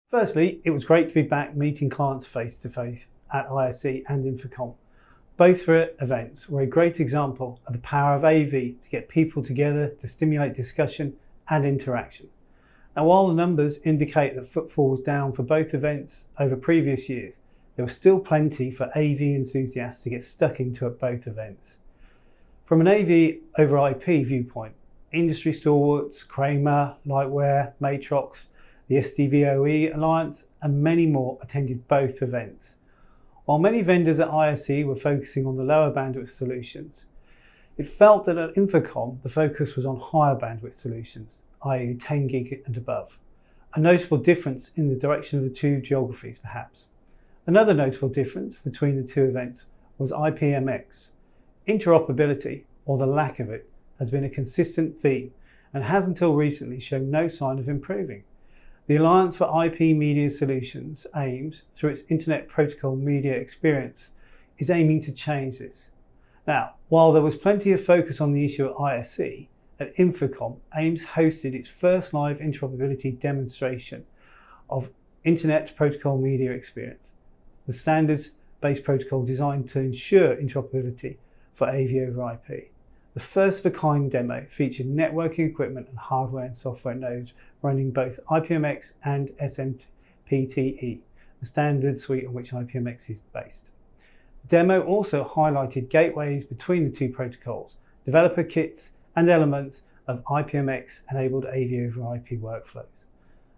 Firstly, it was great to be back meeting clients face to face at ISE and InfoComm. Both events were a great example of the power of AV to get people together to stimulate discussion and interaction. Now, while the numbers indicate that footfall was down for both events over previous years, there was still plenty for AV enthusiasts to get stuck into at both events. From an AV over IP viewpoint, industry stalwarts, Kramer, Lightware, Matrox, the SDVOE Alliance, and many more attended both events. While many vendors at ISE were focusing on the lower bandwidth solutions, it felt that at InfoComm the focus was on higher bandwidth solutions, i.e. 10 gig and above. A notable difference in the direction of the two geographies perhaps. Another notable difference between the two events was Ipmx. Interoperability, or the lack of it, has been a consistent theme and has until recently shown no sign of improving. The Alliance for IP Media Solutions aims, through its Internet Protocol Media Experience, is aiming to change this. Now, while there was plenty of focus on the issue at ISE, at InfoComm, AIMS hosted its first live interoperability demonstration of Internet Protocol Media Experience, the standards-based protocol designed to ensure interoperability for AV over IP. The first-of-a-kind demo featured networking equipment and hardware and software nodes running both Ipmx and SMPTE, the standard suite on which Ipmx is based. The demo also highlighted gateways between the two protocols, developer kits, and elements of Ipmx-enabled AV over IP workflows.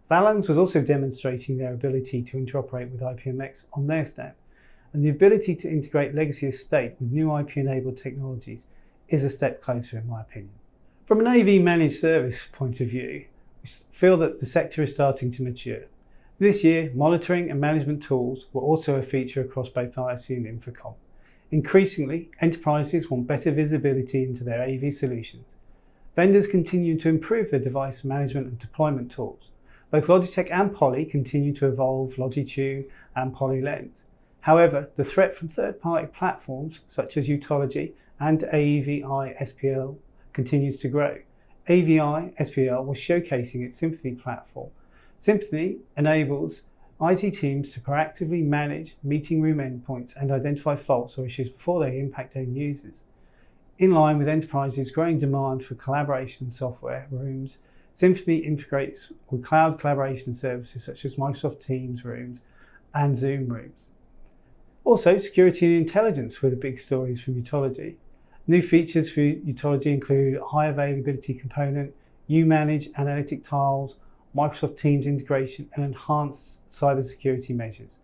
Valens was also demonstrating their ability to interoperate with Ipmx on their stand, and the ability to integrate legacy estate with new IP-enabled technologies is a step closer in my opinion. From an AV managed service point of view, we feel that the sector is starting to mature. This year, monitoring and management tools were also a feature across both ISE and InfoComm. Increasingly, enterprises want better visibility into their AV solutions. Vendors continue to improve their device management and deployment tools. Both Logitech and Poly continue to evolve Logitune and PolyLens. However, the threat from third-party platforms such as Utology and AVI SPL continues to grow. AVI SPL was showcasing its Symphony platform. Symphony enables IT teams to proactively manage meeting room endpoints and identify faults or issues before they impact end users. In line with enterprises' growing demand for collaboration software rooms, Symphony integrates with cloud collaboration services such as Microsoft Teams Rooms and Zoom Rooms. Also, security and intelligence were the big stories from Utology. New features for Utology include a high availability component, uManage analytic tiles, Microsoft Teams integration, and enhanced cybersecurity measures.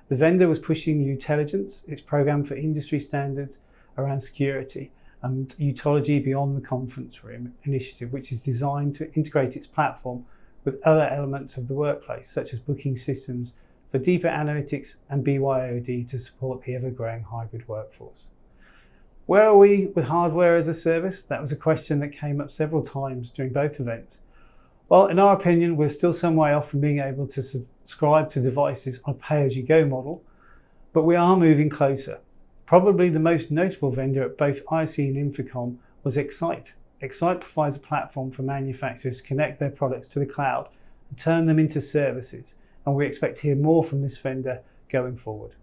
The vendor was pushing Utelligence, its program for industry standards around security, and Utology Beyond the Conference Room initiative, which is designed to integrate its platform with other elements of the workplace, such as booking systems for deeper analytics and BYOD to support the ever-growing hybrid workforce. Where are we with hardware as a service? That was a question that came up several times during both events. Well, in our opinion, we're still some way off from being able to subscribe to devices on a pay-as-you-go model, but we are moving closer. Probably the most notable vendor at both ISE and InfoComm was Excite. Excite provides a platform for manufacturers to connect their products to the cloud and turn them into services, and we expect to hear more from this vendor going forward.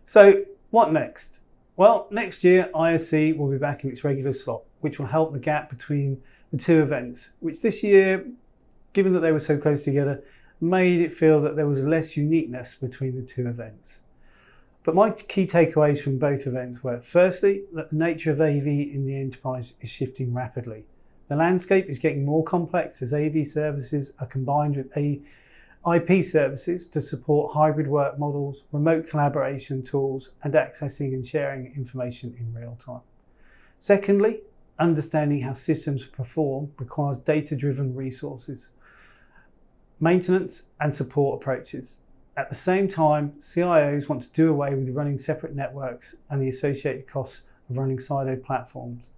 So, what next? Well, next year ISE will be back in its regular slot, which will help the gap between the two events, which this year, given that they were so close together, made it feel that there was less uniqueness between the two events. But my key takeaways from both events were, firstly, that the nature of AV in the enterprise is shifting rapidly. The landscape is getting more complex as AV services are combined with IP services to support hybrid work models, remote collaboration tools, and accessing and sharing information in real time. Secondly, understanding how systems perform requires data-driven resources, maintenance and support approaches. At the same time, CIOs want to do away with running separate networks and the associated costs of running siloed platforms.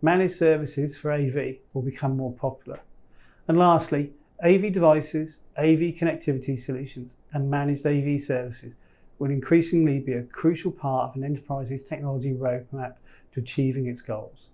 Managed services for AV will become more popular. And lastly, AV devices, AV connectivity solutions, and managed AV services will increasingly be a crucial part of an enterprise's technology roadmap to achieving its goals.